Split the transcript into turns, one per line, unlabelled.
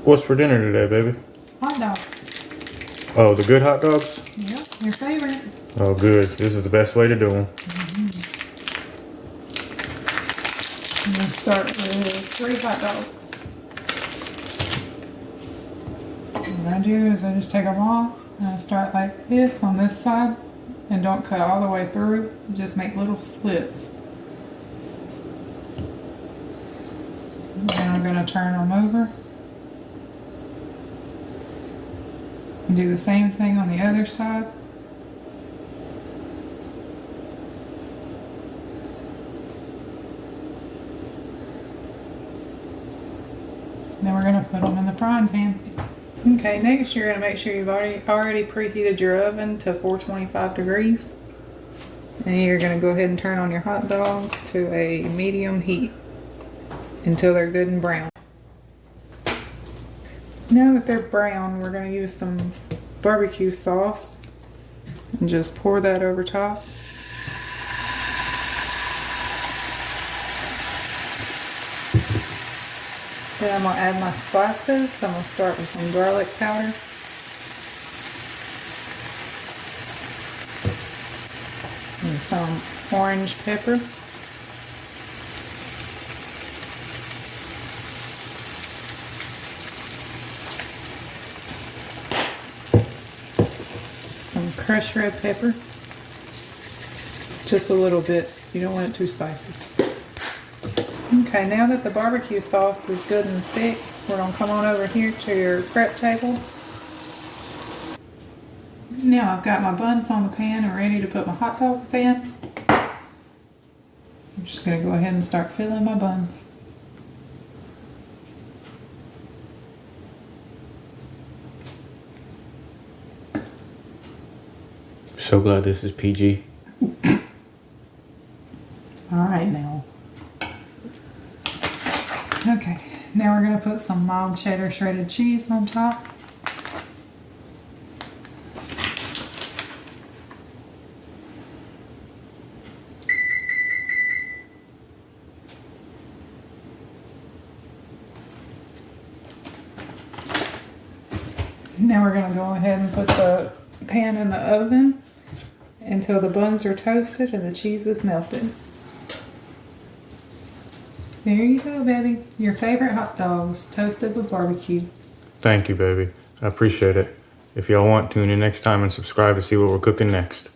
What's for dinner today, baby?
Hot dogs.
Oh, the good hot dogs?
Yep, your favorite.
Oh, good. This is the best way to do them.
I'm going to start with 3 hot dogs. What I do is I just take them off and I start like this on this side and don't cut all the way through. Just make little slits. Now I'm going to turn them over. And do the same thing on the other side. Then we're going to put them in the frying pan. Okay, next you're going to make sure you've already preheated your oven to 425 degrees. And you're going to go ahead and turn on your hot dogs to a medium heat until they're good and brown. Now that they're brown, we're going to use some barbecue sauce and just pour that over top. Then I'm going to add my spices. I'm going to start with some garlic powder. And some orange pepper. Some crushed red pepper. Just a little bit. You don't want it too spicy. Okay, now that the barbecue sauce is good and thick, we're going to come on over here to your prep table. Now I've got my buns on the pan and ready to put my hot dogs in. I'm just going to go ahead and start filling my buns.
So glad this is PG.
Alright now. Okay, now we're going to put some mild cheddar shredded cheese on top. Now we're going to go ahead and put the pan in the oven until the buns are toasted and the cheese is melted. There you go, baby. Your favorite hot dogs, toasted with barbecue.
Thank you, baby. I appreciate it. If y'all want, tune in next time and subscribe to see what we're cooking next.